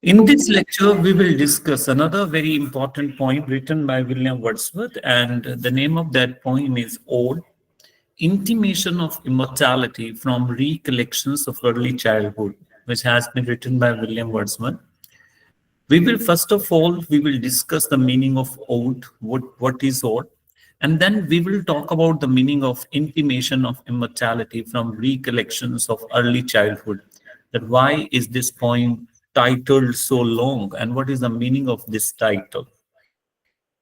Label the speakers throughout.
Speaker 1: In this lecture, we will discuss another very important poem written by William Wordsworth, and the name of that poem is Ode, Intimation of Immortality from Recollections of Early Childhood, which has been written by William Wordsworth. We will first of all, we will discuss the meaning of ode, what is ode, and then we will talk about the meaning of intimation of immortality from recollections of early childhood. That why is this poem titled so long, and what is the meaning of this title?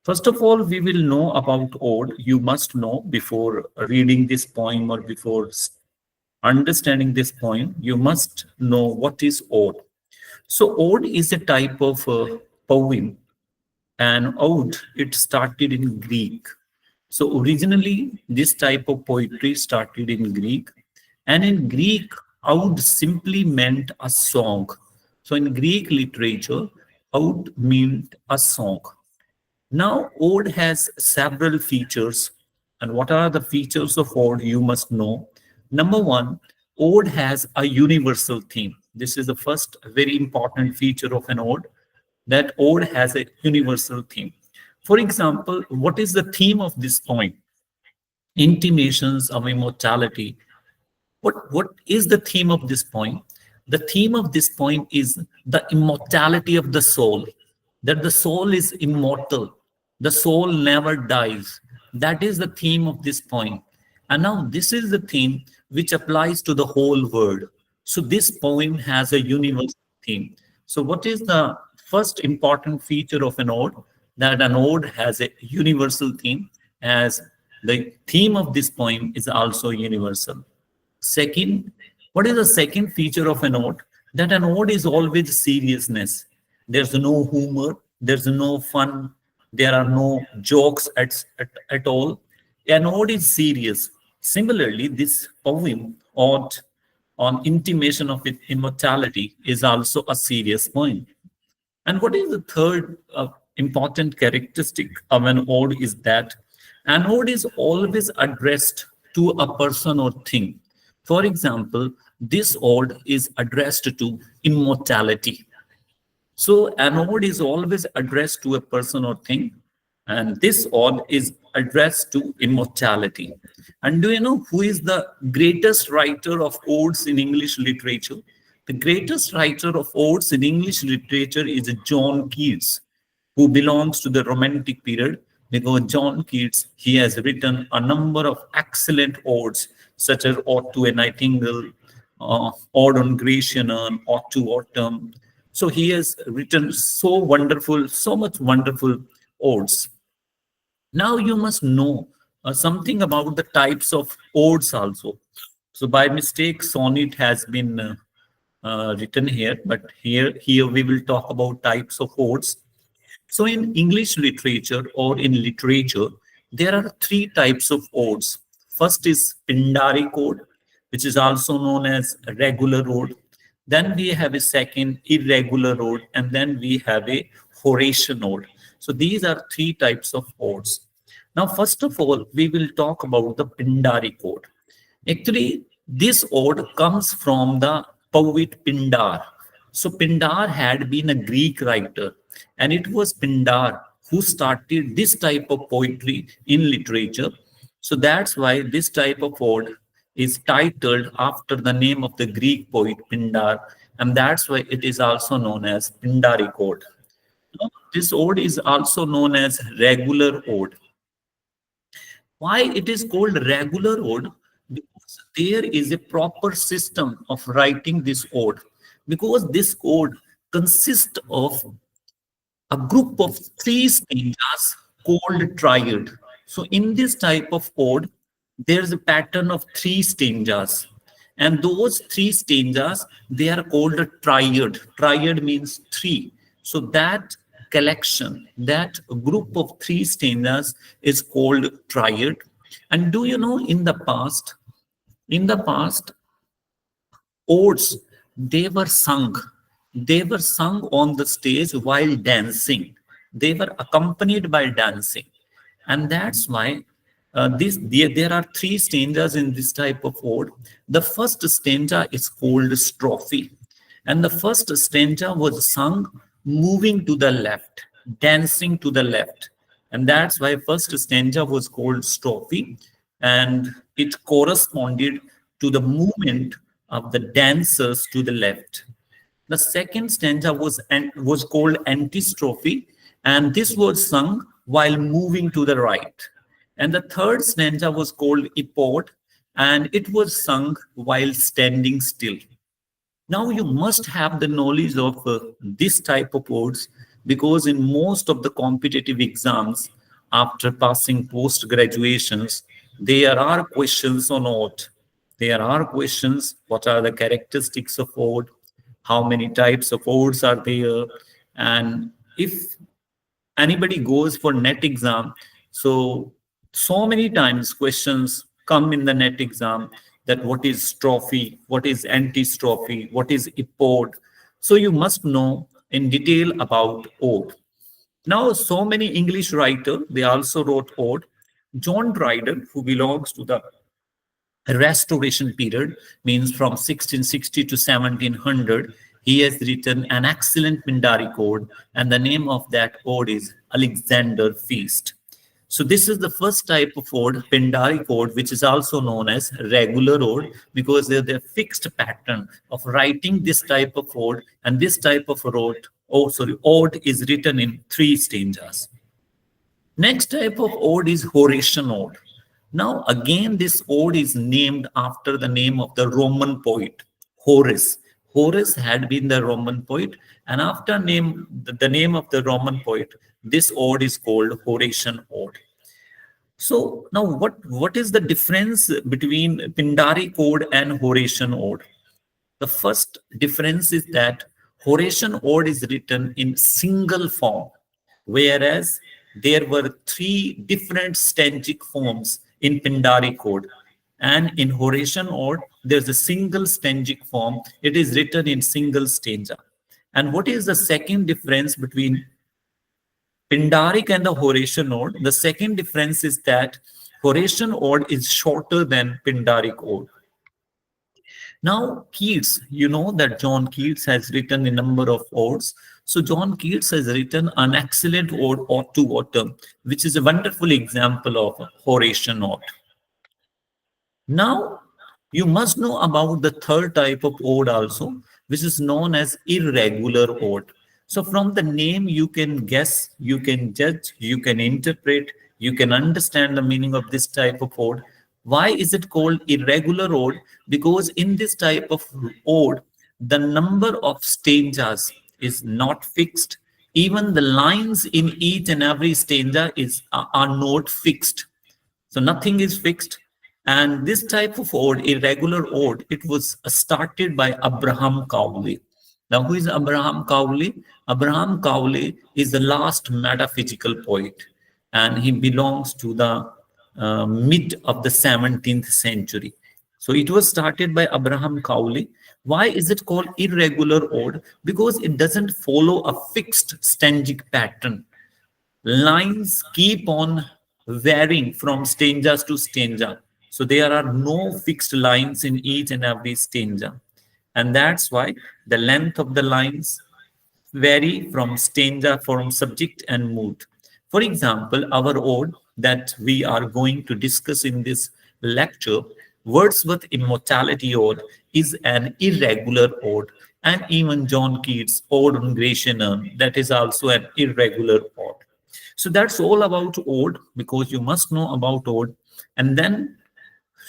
Speaker 1: First of all, we will know about ode. You must know before reading this poem or before understanding this poem, you must know what is ode. So ode is a type of poem, and ode, it started in Greek. So originally, this type of poetry started in Greek, and in Greek, ode simply meant a song. So in Greek literature, ode meant a song. Now, ode has several features. And what are the features of ode? You must know. Number one, ode has a universal theme. This is the first very important feature of an ode, that ode has a universal theme. For example, what is the theme of this poem? Intimations of immortality. What is the theme of this poem? The theme of this poem is the immortality of the soul, that the soul is immortal, the soul never dies. That is the theme of this poem. And now this is the theme which applies to the whole world. So this poem has a universal theme. So what is the first important feature of an ode? That an ode has a universal theme, as the theme of this poem is also universal. Second, what is the second feature of an ode? That an ode is always seriousness. There's no humor, there's no fun, there are no jokes at all. An ode is serious. Similarly, this poem, Ode on Intimation of Immortality, is also a serious poem. And what is the third important characteristic of an ode is that an ode is always addressed to a person or thing. For example, this ode is addressed to immortality. So an ode is always addressed to a person or thing, and this ode is addressed to immortality. And do you know who is the greatest writer of odes in English literature? The greatest writer of odes in English literature is John Keats, who belongs to the Romantic period, because John Keats, he has written a number of excellent odes, such as Ode to a Nightingale, Ode on Grecian Urn, Ode to Autumn. So he has written so wonderful, so much wonderful odes. Now you must know something about the types of odes also. So by mistake, sonnet has been written here, but here we will talk about types of odes. So in English literature or in literature, there are three types of odes. First is Pindaric ode, which is also known as regular ode. Then we have a second irregular ode, and then we have a Horatian ode. So these are three types of odes. Now, first of all, we will talk about the Pindaric ode. Actually, this ode comes from the poet Pindar. So Pindar had been a Greek writer, and it was Pindar who started this type of poetry in literature. So that's why this type of ode is titled after the name of the Greek poet Pindar, and that's why it is also known as Pindaric ode. Now, this ode is also known as regular ode. Why it is called regular ode? Because there is a proper system of writing this ode. Because this ode consists of a group of three stanzas called triad. So in this type of ode, there's a pattern of three stanzas. And those three stanzas, they are called a triad. Triad means three. So that collection, that group of three stanzas is called triad. And do you know in the past, odes, they were sung on the stage while dancing. They were accompanied by dancing. And that's why there are three stanzas in this type of ode. The first stanza is called strophe, And the first stanza was sung moving to the left, dancing to the left. And that's why first stanza was called strophe, and it corresponded to the movement of the dancers to the left. The second stanza was called antistrophe, and this was sung while moving to the right. And the third stanza was called epode, and it was sung while standing still. Now you must have the knowledge of this type of words, because in most of the competitive exams after passing post graduations, there are questions on ode. There are questions: what are the characteristics of ode, how many types of odes are there, and if anybody goes for net exam, so many times questions come in the net exam, that what is strophe, what is antistrophe, what is epode. So you must know in detail about ode. Now so many English writer, they also wrote ode. John Dryden, who belongs to the Restoration period, means from 1660 to 1700, he has written an excellent Pindari ode, and the name of that ode is Alexander Feast. So this is the first type of ode, Pindari ode, which is also known as regular ode, because there's a fixed pattern of writing this type of ode, and this type of ode is written in 3 stanzas. Next type of ode is Horatian ode. Now, again, this ode is named after the name of the Roman poet, Horace. Horace had been the Roman poet, and after the name of the Roman poet, this ode is called Horatian ode. So now what is the difference between Pindari ode and Horatian ode? The first difference is that Horatian ode is written in single form, whereas there were 3 different stanzic forms in Pindari ode. And in Horatian ode, there's a single stanzic form. It is written in single stanza. And what is the second difference between Pindaric and the Horatian ode? The second difference is that Horatian ode is shorter than Pindaric ode. Now, Keats, you know that John Keats has written a number of odes. So John Keats has written an excellent ode, Ode to Autumn, which is a wonderful example of Horatian ode. Now, you must know about the third type of ode also, which is known as irregular ode. So from the name, you can guess, you can judge, you can interpret, you can understand the meaning of this type of ode. Why is it called irregular ode? Because in this type of ode, the number of stanzas is not fixed. Even the lines in each and every stanza are not fixed. So nothing is fixed. And this type of ode, irregular ode, it was started by Abraham Cowley. Now, who is Abraham Cowley? Abraham Cowley is the last metaphysical poet, and he belongs to the mid of the 17th century. So it was started by Abraham Cowley. Why is it called irregular ode? Because it doesn't follow a fixed stanzic pattern. Lines keep on varying from stanzas to stanza. So there are no fixed lines in each and every stanza. And that's why the length of the lines vary from stanza, from subject and mood. For example, our ode that we are going to discuss in this lecture, Wordsworth Immortality Ode, is an irregular ode. And even John Keats' Ode on Grecian Urn, that is also an irregular ode. So that's all about ode, because you must know about ode. And then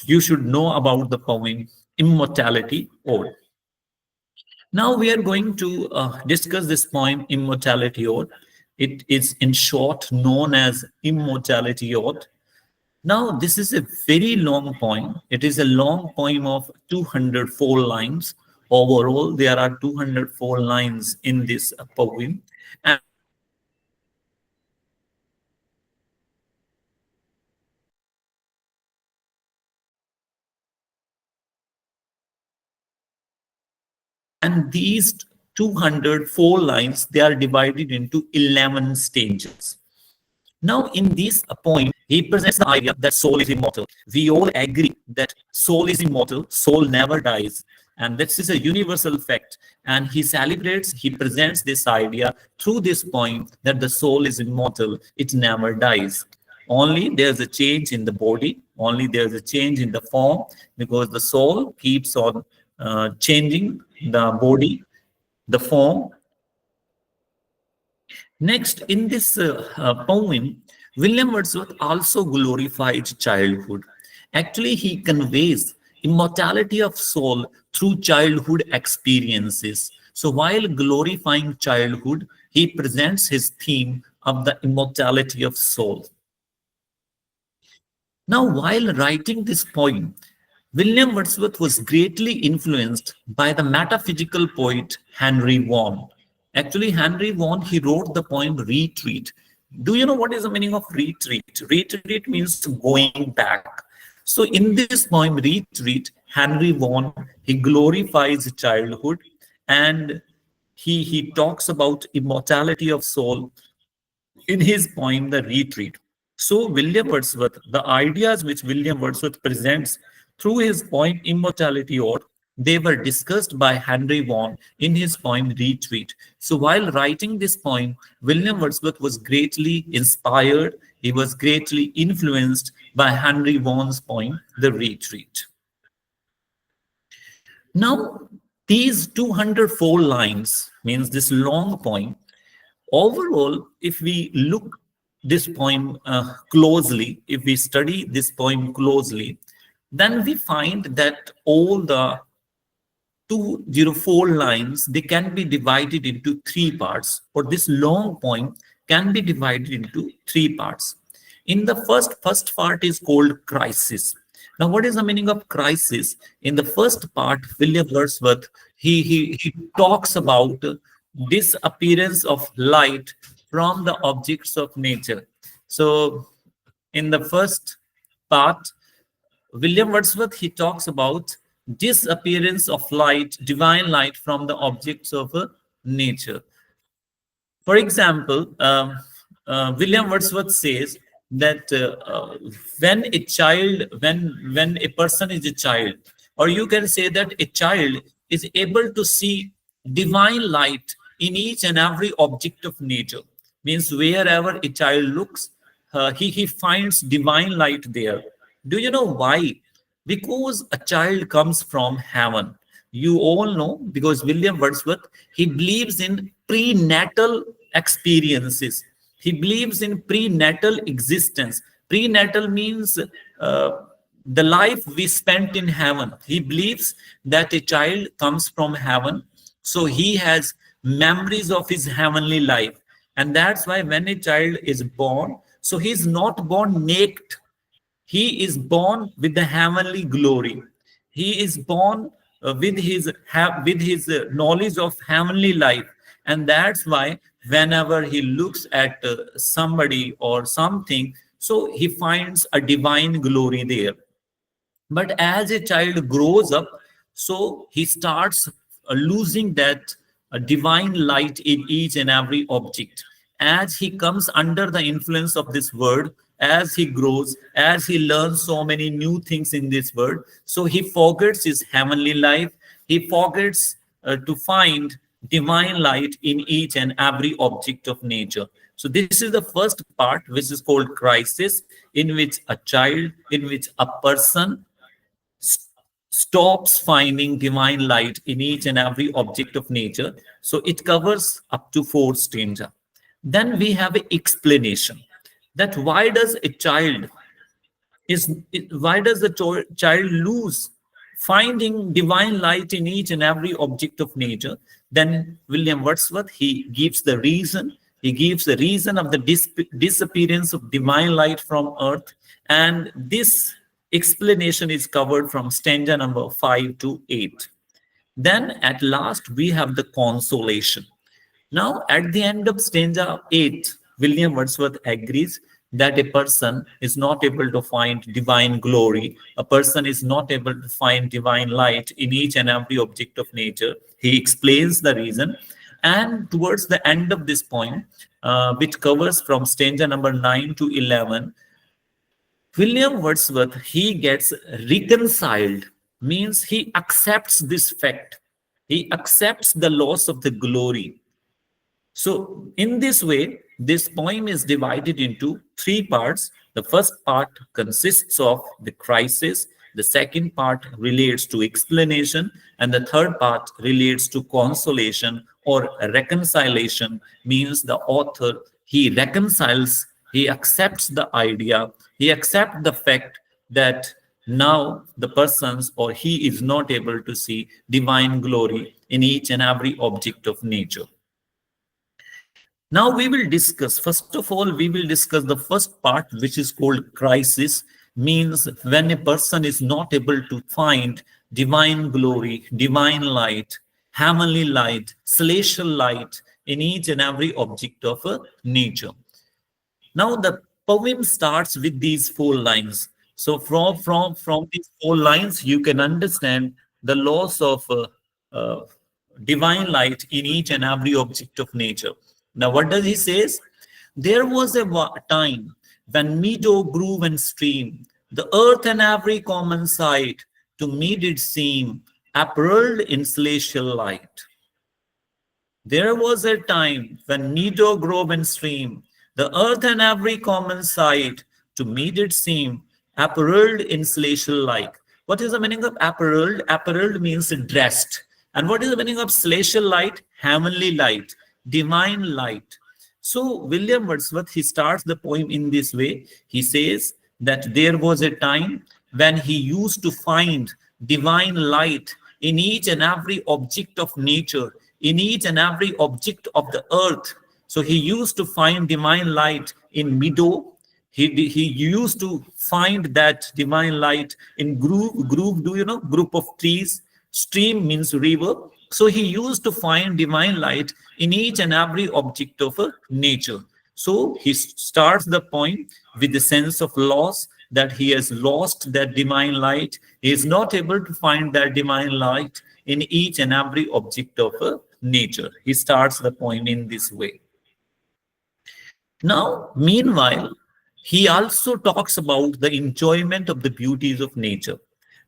Speaker 1: you should know about the poem Immortality Ode. Now we are going to discuss this poem, Immortality Ode. It is in short known as Immortality Ode. Now this is a very long poem. It is a long poem of 204 lines. Overall, there are 204 lines in this poem. And these 204 lines, they are divided into 11 stages. Now, in this poem, he presents the idea that soul is immortal. We all agree that soul is immortal, soul never dies. and this is a universal fact. And he celebrates, he presents this idea through this poem that the soul is immortal, it never dies. Only there's a change in the body, only there's a change in the form, because the soul keeps on changing the body, the form. Next, in this poem, William Wordsworth also glorifies childhood. Actually, he conveys immortality of soul through childhood experiences. So, while glorifying childhood, he presents his theme of the immortality of soul. Now, while writing this poem, William Wordsworth was greatly influenced by the metaphysical poet Henry Vaughan. Actually, Henry Vaughan, he wrote the poem Retreat. Do you know what is the meaning of retreat? Retreat means going back. So in this poem, Retreat, Henry Vaughan, he glorifies childhood, and he talks about immortality of soul in his poem, The Retreat. So, William Wordsworth, the ideas which William Wordsworth presents through his poem Immortality Ode, they were discussed by Henry Vaughan in his poem Retreat. So, while writing this poem, William Wordsworth was greatly inspired, he was greatly influenced by Henry Vaughan's poem, The Retreat. Now, these 204 lines means this long poem. Overall, if we look this poem closely, if we study this poem closely, then we find that all the 204 lines, they can be divided into three parts, or this long poem can be divided into three parts. In the first part is called Crisis. Now, what is the meaning of crisis? In the first part, William Wordsworth, he talks about disappearance of light from the objects of nature. So in the first part, William Wordsworth, he talks about disappearance of light, divine light from the objects of nature. For example, William Wordsworth says that when a child, when a person is a child, or you can say that a child is able to see divine light in each and every object of nature, means wherever a child looks, he finds divine light there. Do you know why? Because a child comes from heaven. You all know, because William Wordsworth, he believes in prenatal experiences. He believes in prenatal existence. Prenatal means the life we spent in heaven. He believes that a child comes from heaven, so he has memories of his heavenly life. And that's why when a child is born, so he's not born naked. He is born with the heavenly glory. He is born with his knowledge of heavenly life. And that's why whenever he looks at somebody or something, so he finds a divine glory there. But as a child grows up, so he starts losing that divine light in each and every object. As he comes under the influence of this word, as he grows, as he learns so many new things in this world, so he forgets his heavenly life. He forgets to find divine light in each and every object of nature. So this is the first part, which is called crisis, in which a child, in which a person stops finding divine light in each and every object of nature. So it covers up to 4 stanza. Then we have an explanation that why does a child why does the child lose finding divine light in each and every object of nature? Then William Wordsworth, he gives the reason. He gives the reason of the disappearance of divine light from earth, and this explanation is covered from stanza number 5 to 8. Then at last we have the consolation. Now at the end of stanza 8, William Wordsworth agrees that a person is not able to find divine glory, a person is not able to find divine light in each and every object of nature. He explains the reason, and towards the end of this poem, which covers from stanza number 9 to 11, William Wordsworth, he gets reconciled means he accepts this fact. He accepts the loss of the glory. So, in this way, this poem is divided into three parts. The first part consists of the crisis, the second part relates to explanation, and the third part relates to consolation or reconciliation, means the author he reconciles, he accepts the idea, he accepts the fact that now the persons or he is not able to see divine glory in each and every object of nature. Now we will discuss, first of all, we will discuss the first part, which is called crisis, means when a person is not able to find divine glory, divine light, heavenly light, celestial light in each and every object of nature. Now the poem starts with these four lines. So from these four lines, you can understand the loss of uh, divine light in each and every object of nature. Now, what does he says? There was a time when meadow, grove, and stream, the earth and every common sight, to me did seem apparelled in celestial light. There was a time when meadow, grove, and stream, the earth and every common sight, to me did seem apparelled in celestial light. What is the meaning of apparelled? Apparelled means dressed. And what is the meaning of celestial light? Heavenly light, divine light. So William Wordsworth, he starts the poem in this way. He says that there was a time when he used to find divine light in each and every object of nature, in each and every object of the earth. So he used to find divine light in meadow. He used to find that divine light in grove. Grove, do you know? Group of trees. Stream means river. So he used to find divine light in each and every object of nature. So he starts the poem with the sense of loss, that he has lost that divine light. He is not able to find that divine light in each and every object of nature. He starts the poem in this way. Now, meanwhile, he also talks about the enjoyment of the beauties of nature.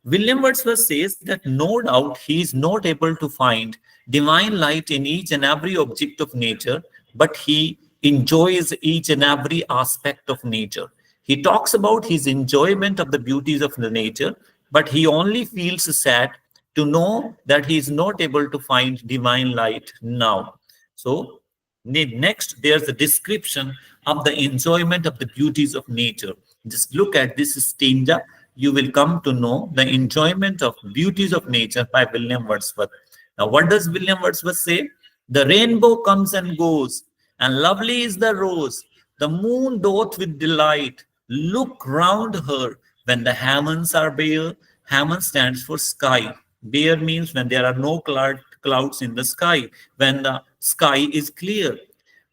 Speaker 1: William Wordsworth says that no doubt he is not able to find divine light in each and every object of nature, but he enjoys each and every aspect of nature. He talks about his enjoyment of the beauties of the nature, but he only feels sad to know that he is not able to find divine light now. So next, there's a description of the enjoyment of the beauties of nature. Just look at this stanza. You will come to know the enjoyment of beauties of nature by William Wordsworth. Now, what does William Wordsworth say? The rainbow comes and goes, and lovely is the rose. The moon doth with delight look round her when the heavens are bare. Heaven stands for sky. Bare means when there are no clouds in the sky, when the sky is clear.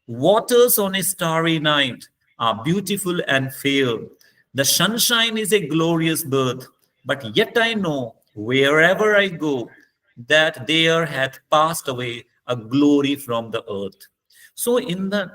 Speaker 1: Waters on a starry night are beautiful and fair. The sunshine is a glorious birth, but yet I know wherever I go that there hath passed away a glory from the earth. So in the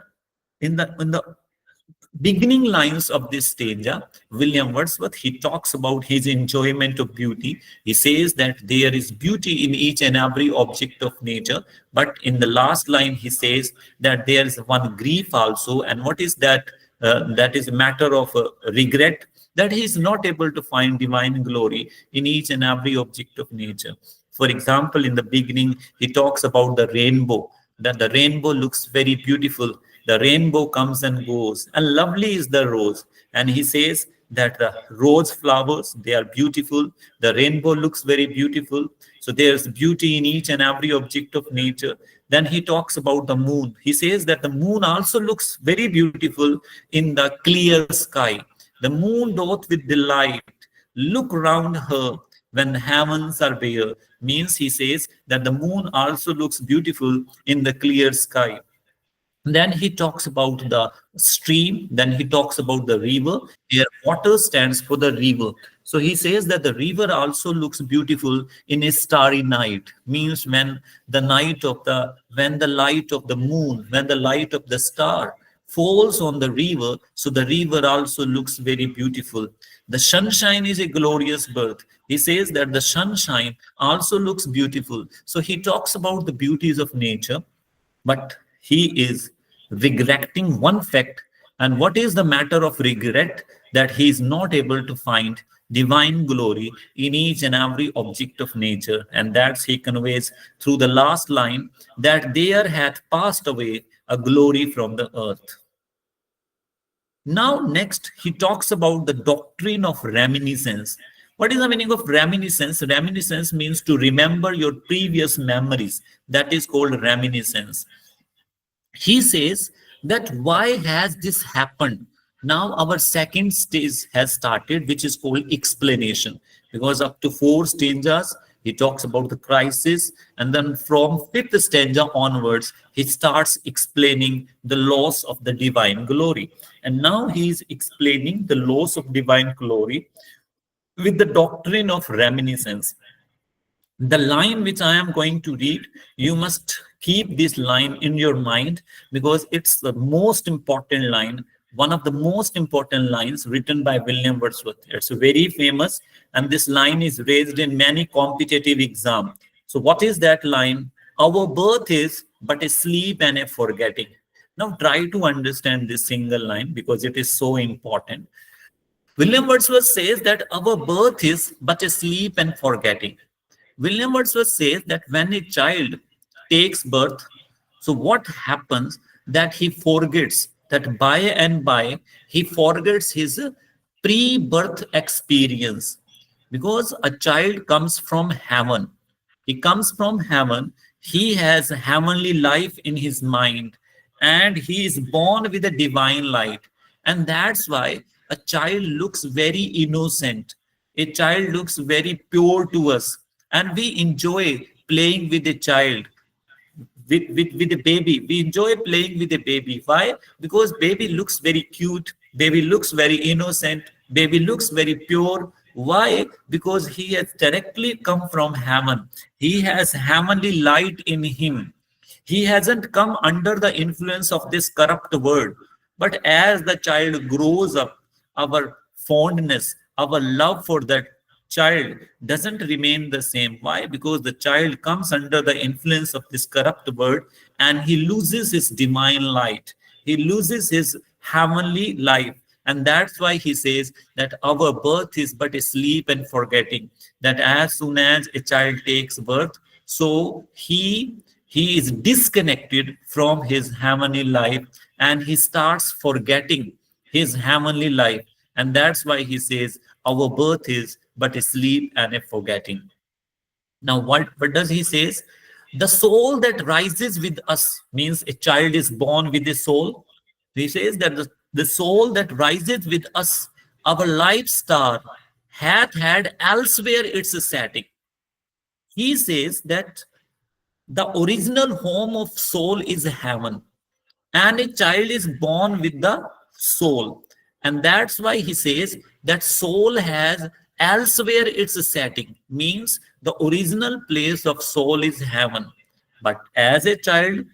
Speaker 1: beginning lines of this stanza, William Wordsworth, he talks about his enjoyment of beauty. He says that there is beauty in each and every object of nature. But in the last line, he says that there is one grief also. And what is that? That is a matter of regret, that he is not able to find divine glory in each and every object of nature. For example, in the beginning, he talks about the rainbow, that the rainbow looks very beautiful. The rainbow comes and goes, and lovely is the rose. And he says that the rose flowers, they are beautiful. The rainbow looks very beautiful. So there's beauty in each and every object of nature. Then he talks about the moon. He says that the moon also looks very beautiful in the clear sky. The moon doth with delight look round her when the heavens are bare. Means he says that the moon also looks beautiful in the clear sky. Then he talks about the stream. Then he talks about the river. Here, water stands for the river. So he says that the river also looks beautiful in a starry night. Means when the light of the moon, when the light of the star falls on the river, so the river also looks very beautiful. The sunshine is a glorious birth. He says that the sunshine also looks beautiful. So he talks about the beauties of nature, but he is regretting one fact. And what is the matter of regret? That he is not able to find divine glory in each and every object of nature. And that's he conveys through the last line, that there hath passed away a glory from the earth. Now, next, he talks about the doctrine of reminiscence. What is the meaning of reminiscence? Reminiscence means to remember your previous memories. That is called reminiscence. He says that why has this happened? Now our second stage has started, which is called explanation, because up to four stanzas he talks about the crisis, and then from fifth stanza onwards he starts explaining the loss of the divine glory. And now he is explaining the loss of divine glory with the doctrine of reminiscence. The line which I am going to read, you must keep this line in your mind, because it's the most important line, one of the most important lines written by William Wordsworth. It's very famous, and this line is raised in many competitive exams. So what is that line? Our birth is but a sleep and a forgetting. Now try to understand this single line, because it is so important. William Wordsworth says that our birth is but a sleep and forgetting. William Wordsworth says that when a child takes birth, so what happens, that he forgets, that by and by he forgets his pre-birth experience, because a child comes from heaven. He comes from heaven. He has heavenly life in his mind, and he is born with a divine light. And that's why a child looks very innocent. A child looks very pure to us, and we enjoy playing with a child, with a baby. We enjoy playing with a baby. Why? Because baby looks very cute, baby looks very innocent, baby looks very pure. Why? Because he has directly come from heaven. He has heavenly light in him. He hasn't come under the influence of this corrupt world. But as the child grows up, our fondness, our love for that child doesn't remain the same. Why? Because the child comes under the influence of this corrupt world, and he loses his divine light. He loses his heavenly life. And that's why he says that our birth is but a sleep and forgetting. That as soon as a child takes birth, so he is disconnected from his heavenly life, and he starts forgetting his heavenly life. And that's why he says our birth is but a sleep and a forgetting. Now what does he says? The soul that rises with us, means a child is born with a soul. He says that the soul that rises with us, our life star, hath had elsewhere its setting. He says that the original home of soul is heaven, and a child is born with the soul. And that's why he says that soul has elsewhere its setting, means the original place of soul is heaven. But as a child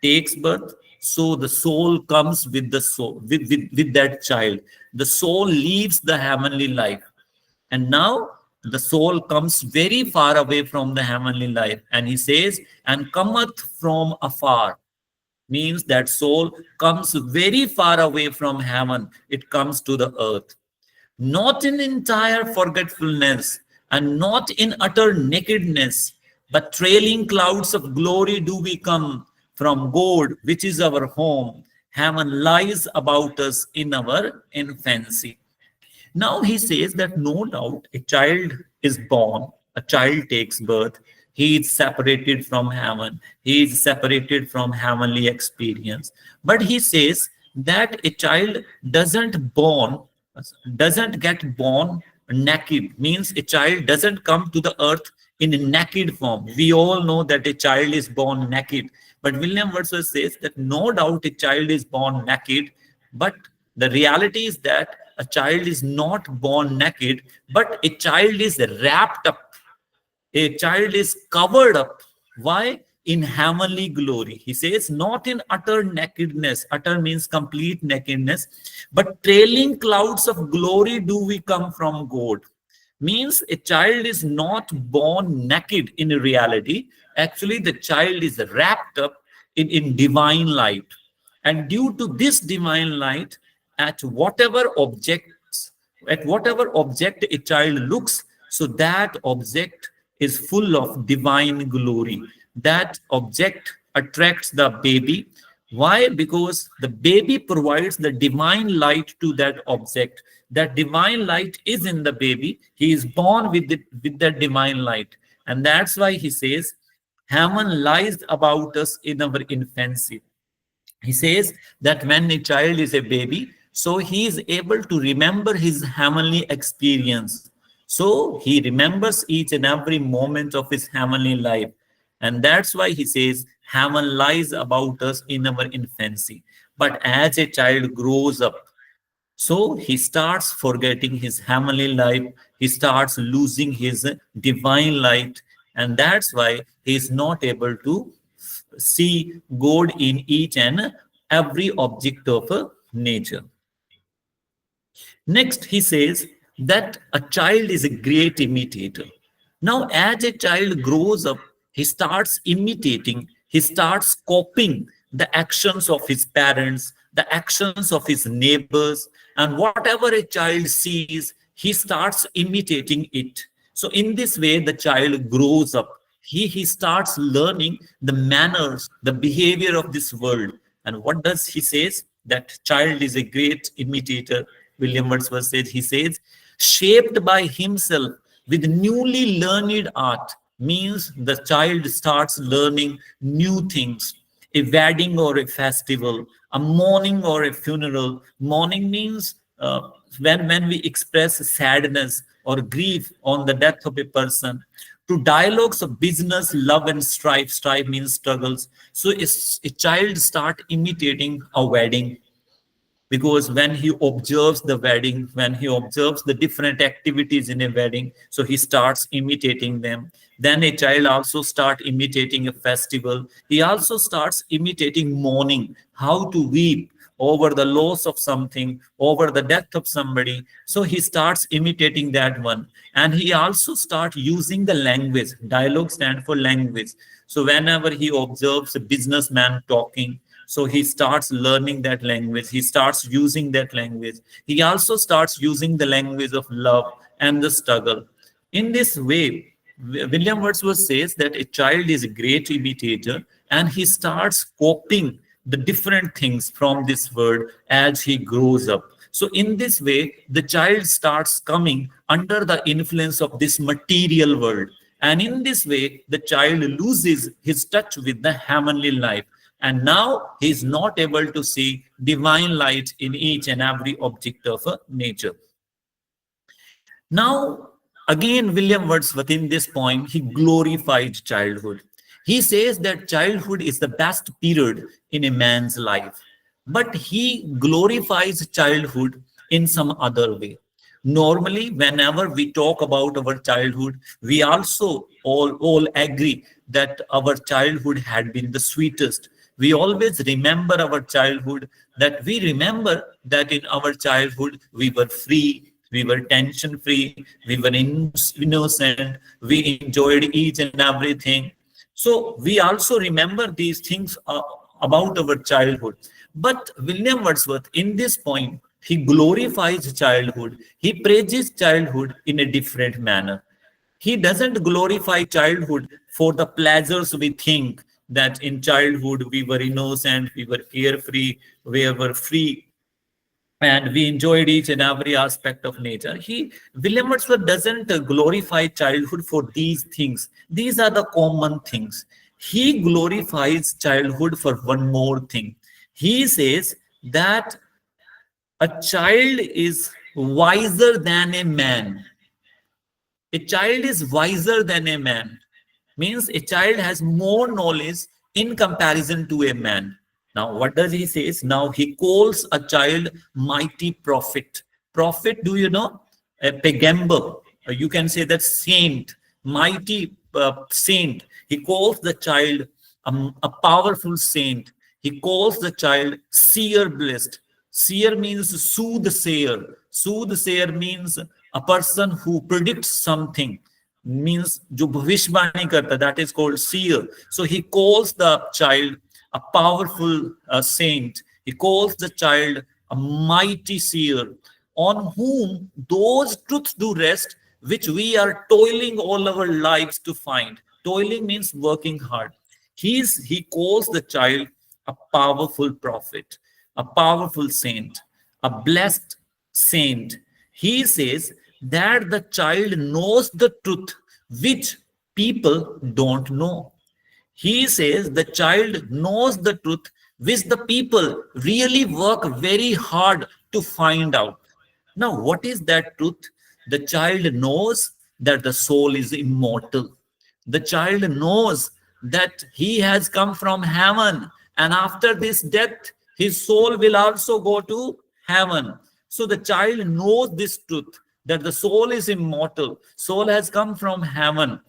Speaker 1: takes birth, so the soul comes with the soul, with that child. The soul leaves the heavenly life, and now the soul comes very far away from the heavenly life. And he says, and cometh from afar, means that soul comes very far away from heaven. It comes to the earth, not in entire forgetfulness and not in utter nakedness, but trailing clouds of glory do we come. From gold, which is our home, heaven lies about us in our infancy. Now he says that no doubt a child is born, a child takes birth, he is separated from heaven, he is separated from heavenly experience. But he says that a child doesn't get born naked, means a child doesn't come to the earth in a naked form. We all know that a child is born naked, but William Wordsworth says that no doubt a child is born naked, but the reality is that a child is not born naked, but a child is wrapped up, a child is covered up. Why? in heavenly glory. He says, not in utter nakedness. Utter means complete nakedness, but trailing clouds of glory do we come from God. Means a child is not born naked in reality. Actually, the child is wrapped up in divine light. And due to this divine light, at whatever objects, at whatever object a child looks, so that object is full of divine glory. That object attracts the baby. Why? Because the baby provides the divine light to that object. That divine light is in the baby. He is born with it, with that divine light. And that's why he says, heaven lies about us in our infancy. He says that when a child is a baby, so he is able to remember his heavenly experience. So he remembers each and every moment of his heavenly life. And that's why he says, heaven lies about us in our infancy. But as a child grows up, so he starts forgetting his heavenly life, he starts losing his divine light, and that's why he is not able to see God in each and every object of nature. Next, he says that a child is a great imitator. Now, as a child grows up, he starts imitating, he starts copying the actions of his parents, the actions of his neighbors, and whatever a child sees, he starts imitating it. So, in this way, the child grows up. He starts learning the manners, the behavior of this world. And what does he says? That child is a great imitator. William Wordsworth says, he says, shaped by himself with newly learned art, means the child starts learning new things. A wedding or a festival, a mourning or a funeral. Mourning means when we express sadness or grief on the death of a person. To dialogues of business, love, and strife. Strife means struggles. So a child start imitating a wedding, because when he observes the wedding, when he observes the different activities in a wedding, so he starts imitating them. Then a child also start imitating a festival. He also starts imitating mourning, how to weep over the loss of something, over the death of somebody. So he starts imitating that one. And he also starts using the language. Dialogue stand for language. So whenever he observes a businessman talking, so he starts learning that language. He starts using that language. He also starts using the language of love and the struggle. In this way, William Wordsworth says that a child is a great imitator, and he starts copying the different things from this world as he grows up. So in this way, the child starts coming under the influence of this material world. And in this way, the child loses his touch with the heavenly life. And now he is not able to see divine light in each and every object of nature. Now, again, William Wordsworth in this poem, he glorified childhood. He says that childhood is the best period in a man's life, but he glorifies childhood in some other way. Normally, whenever we talk about our childhood, we also all agree that our childhood had been the sweetest. We always remember our childhood, that we remember that in our childhood we were free, we were tension free, we were innocent, we enjoyed each and everything. So we also remember these things about our childhood. But William Wordsworth, in this point, he glorifies childhood. He praises childhood in a different manner. He doesn't glorify childhood for the pleasures we think that in childhood we were innocent, we were carefree, we were free, and we enjoyed each and every aspect of nature. William Wordsworth doesn't glorify childhood for these things. These are the common things. He glorifies childhood for one more thing. He says that a child is wiser than a man. A child is wiser than a man. Means a child has more knowledge in comparison to a man. Now, what does he say? Now he calls a child mighty prophet. Prophet, do you know? A pegamber. You can say that saint, mighty saint. He calls the child a powerful saint. He calls the child seer blessed. Seer means soothsayer. Soothsayer means a person who predicts something, means जो भविष्यवाणी करता, that is called seer. So he calls the child a powerful saint. He calls the child a mighty seer, on whom those truths do rest which we are toiling all our lives to find. Toiling means working hard. He calls the child a powerful prophet, a powerful saint, a blessed saint. He says that the child knows the truth which people don't know. He says the child knows the truth which the people really work very hard to find out. Now, what is that truth? The child knows that the soul is immortal. The child knows that he has come from heaven, and after this death, his soul will also go to heaven. So the child knows this truth, that the soul is immortal, soul has come from heaven,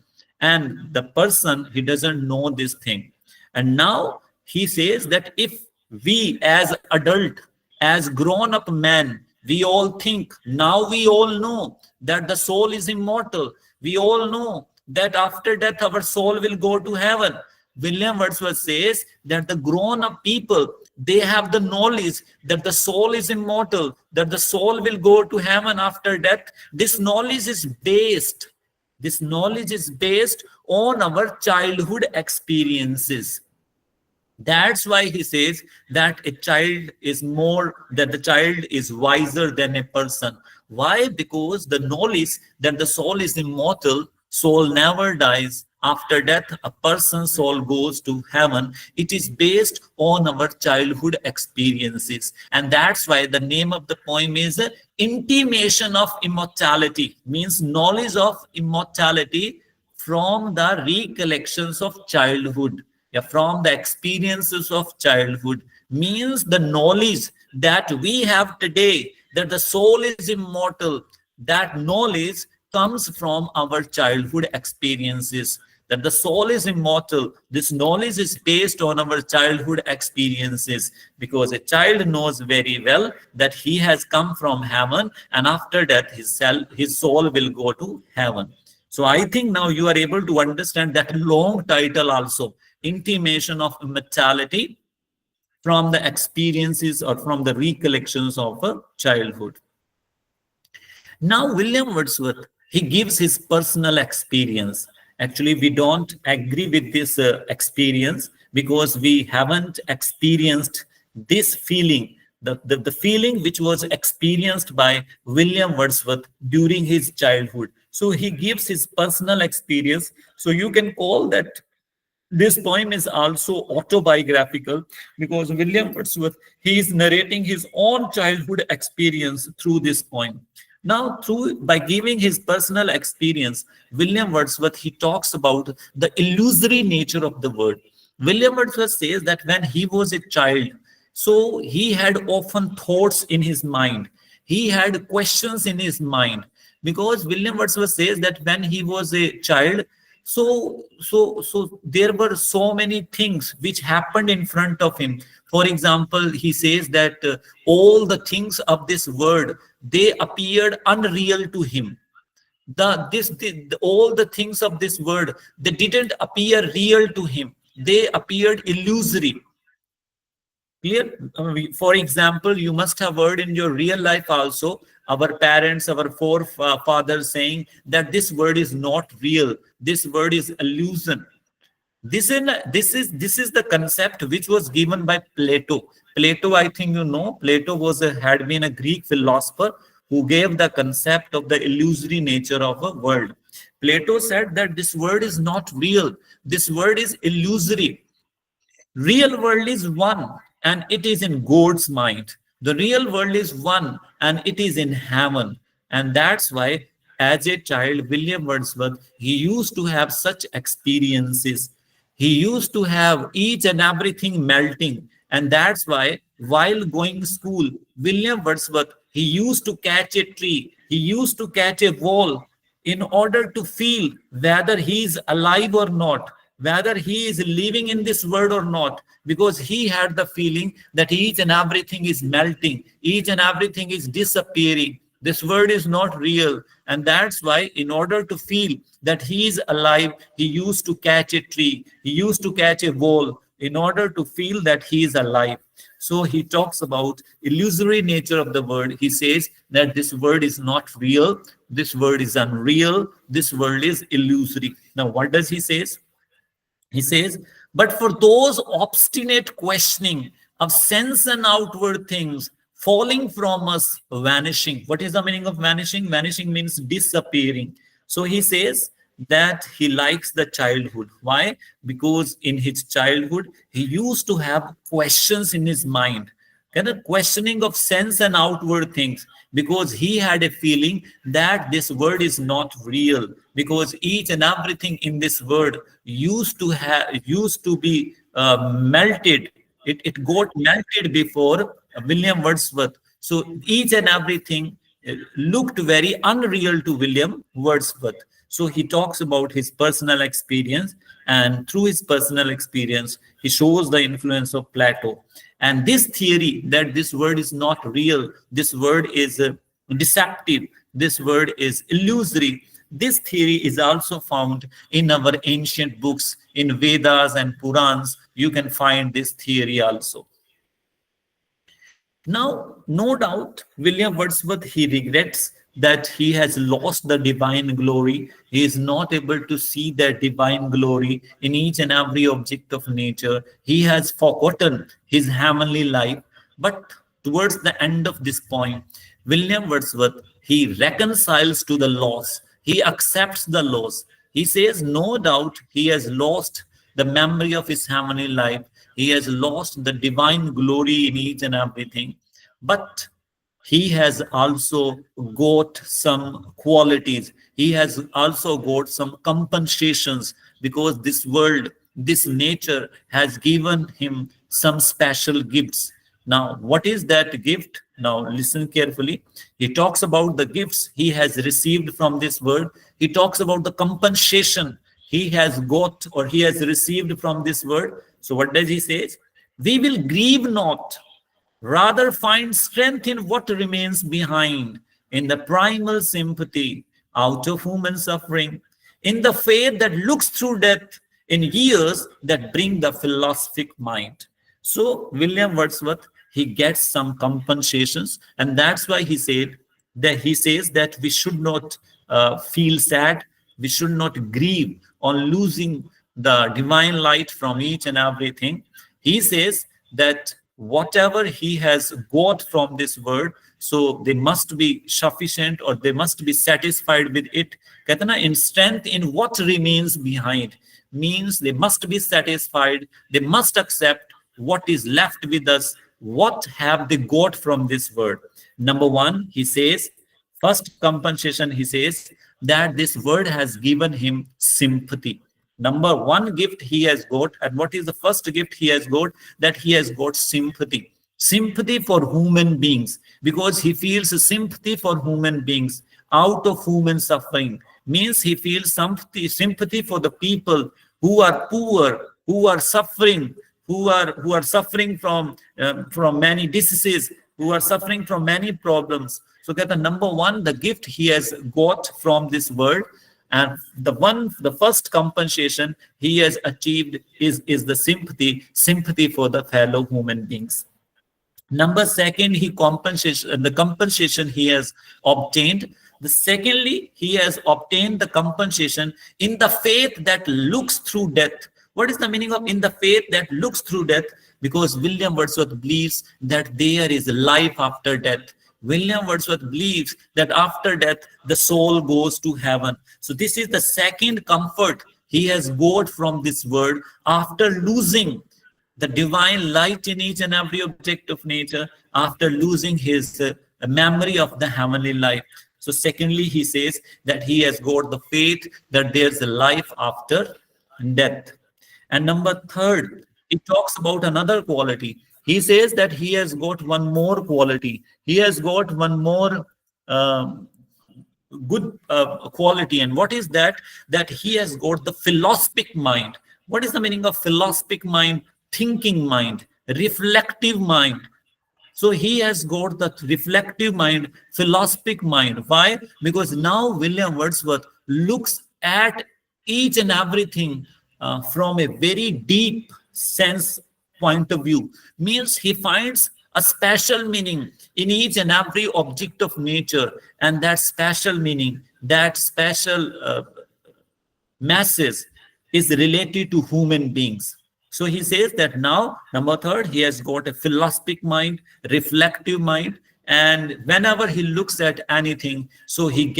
Speaker 1: and the person, he doesn't know this thing. And now he says that if we as adult, as grown up men, we all think, now we all know that the soul is immortal. We all know that after death our soul will go to heaven. William Wordsworth says that the grown up people, they have the knowledge that the soul is immortal, that the soul will go to heaven after death. This knowledge is based on our childhood experiences. That's why he says that the child is wiser than a person. Why? Because the knowledge that the soul is immortal, soul never dies. After death, a person's soul goes to heaven. It is based on our childhood experiences. And that's why the name of the poem is Intimation of Immortality, means knowledge of immortality from the recollections of childhood. Yeah, from the experiences of childhood, means the knowledge that we have today, that the soul is immortal. That knowledge comes from our childhood experiences. That the soul is immortal, this knowledge is based on our childhood experiences, because a child knows very well that he has come from heaven, and after that his soul will go to heaven. So I think now you are able to understand that long title also, Intimation of Immortality from the experiences or from the recollections of a childhood. Now, William Wordsworth, he gives his personal experience. Actually, we don't agree with this experience, because we haven't experienced this feeling, the feeling which was experienced by William Wordsworth during his childhood. So he gives his personal experience. So you can call that this poem is also autobiographical, because William Wordsworth, he is narrating his own childhood experience through this poem. Now, by giving his personal experience, William Wordsworth, he talks about the illusory nature of the word. William Wordsworth says that when he was a child, so he had often thoughts in his mind. He had questions in his mind, because William Wordsworth says that when he was a child, so there were so many things which happened in front of him. For example, he says that all the things of this world, they appeared unreal to him. All the things of this world, they didn't appear real to him. They appeared illusory. Clear? For example, you must have heard in your real life also, our parents, our forefathers saying that this word is not real. This word is illusion. This is the concept which was given by Plato. Plato, I think you know, Plato had been a Greek philosopher who gave the concept of the illusory nature of a world. Plato said that this word is not real. This word is illusory. Real world is one, and it is in God's mind. The real world is one, and it is in heaven. And that's why, as a child, William Wordsworth, he used to have such experiences. He used to have each and everything melting. And that's why, while going to school, William Wordsworth, he used to catch a tree. He used to catch a wall in order to feel whether he is alive or not. whether he is living in this world or not, because he had the feeling that each and everything is melting, each and everything is disappearing. This world is not real. And that's why, in order to feel that he is alive, he used to catch a tree, he used to catch a wall in order to feel that he is alive. So he talks about illusory nature of the world. He says that this world is not real, this world is unreal, this world is illusory. Now, what does he say? He says, but for those obstinate questioning of sense and outward things, falling from us, vanishing. What is the meaning of vanishing? Vanishing means disappearing. So he says that he likes the childhood. Why? Because in his childhood, he used to have questions in his mind, kind of questioning of sense and outward things, because he had a feeling that this world is not real, because each and everything in this world used to be melted. It got melted before William Wordsworth. So each and everything looked very unreal to William Wordsworth. So he talks about his personal experience, and through his personal experience, he shows the influence of Plato. And this theory that this word is not real, this word is deceptive, this word is illusory, this theory is also found in our ancient books, in Vedas and Purans. You can find this theory also. Now, no doubt, William Wordsworth, he regrets that he has lost the divine glory. He is not able to see that divine glory in each and every object of nature. He has forgotten his heavenly life. But towards the end of this poem, William Wordsworth, he reconciles to the loss. He accepts the loss. He says, no doubt, he has lost the memory of his heavenly life. He has lost the divine glory in each and everything. But he has also got some qualities. He has also got some compensations, because this world, this nature has given him some special gifts. Now, what is that gift? Now, listen carefully. He talks about the gifts he has received from this world. He talks about the compensation he has got or he has received from this world. So what does he say? We will grieve not, rather find strength in what remains behind, in the primal sympathy out of human suffering, in the faith that looks through death, in years that bring the philosophic mind. So William Wordsworth, he gets some compensations, and that's why he says that we should not feel sad, we should not grieve on losing the divine light from each and everything. He says that whatever he has got from this world, so they must be sufficient or they must be satisfied with it. Katana, in strength in what remains behind, means they must be satisfied, they must accept what is left with us. What have they got from this world? Number one, he says, first compensation, he says that this word has given him sympathy. Number one gift he has got, and what is the first gift he has got? That he has got sympathy. Sympathy for human beings, because he feels sympathy for human beings out of human suffering. Means he feels sympathy for the people who are poor, who are suffering, who are suffering from many diseases, who are suffering from many problems. So that the number one, the gift he has got from this world, and the first compensation he has achieved is the sympathy for the fellow human beings. Number second, the compensation he has obtained. The secondly, he has obtained the compensation in the faith that looks through death. What is the meaning of in the faith that looks through death? Because William Wordsworth believes that there is life after death. William Wordsworth believes that after death, the soul goes to heaven. So this is the second comfort he has got from this world after losing the divine light in each and every object of nature, after losing his memory of the heavenly life. So secondly, he says that he has got the faith that there's a life after death. And number third, he talks about another quality. He says that he has got one more quality. He has got one more good quality. And what is that? That he has got the philosophic mind. What is the meaning of philosophic mind, thinking mind, reflective mind? So he has got the reflective mind, philosophic mind. Why? Because now William Wordsworth looks at each and everything from a very deep sense point of view. Means he finds a special meaning in each and every object of nature, and that special meaning, that special message is related to human beings. So he says that now, number third, he has got a philosophic mind, reflective mind, and whenever he looks at anything, so he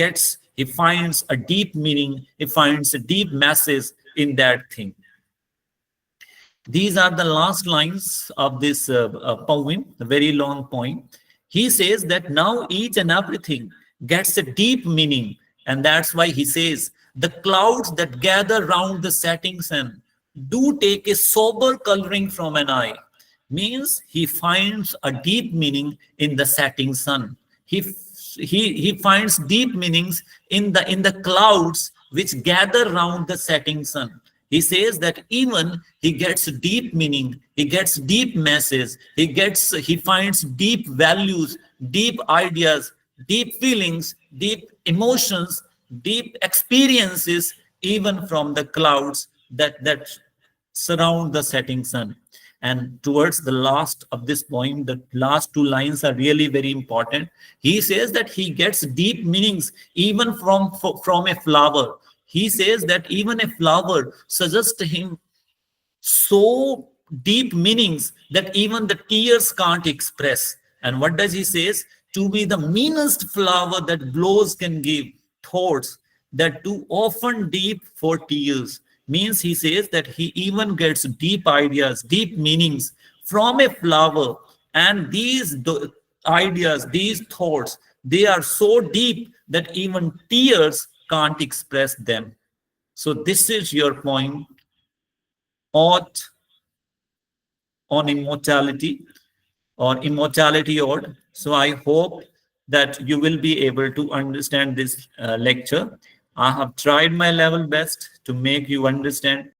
Speaker 1: finds a deep meaning, he finds a deep message in that thing. These are the last lines of this poem, a very long poem. He says that now each and everything gets a deep meaning, and that's why he says, the clouds that gather round the setting sun do take a sober coloring from an eye. Means he finds a deep meaning in the setting sun. He finds deep meanings in the clouds which gather round the setting sun. He says that even he gets deep meaning, he gets deep message, he finds deep values, deep ideas, deep feelings, deep emotions, deep experiences, even from the clouds that surround the setting sun. And towards the last of this poem, the last two lines are really very important. He says that he gets deep meanings even from a flower. He says that even a flower suggests to him so deep meanings that even the tears can't express. And what does he says? To be the meanest flower that blows can give thoughts that too often deep for tears. Means he says that he even gets deep ideas, deep meanings from a flower, and ideas, these thoughts, they are so deep that even tears can't express them. So this is your point on immortality or Immortality Ode. So I hope that you will be able to understand this lecture. I have tried my level best to make you understand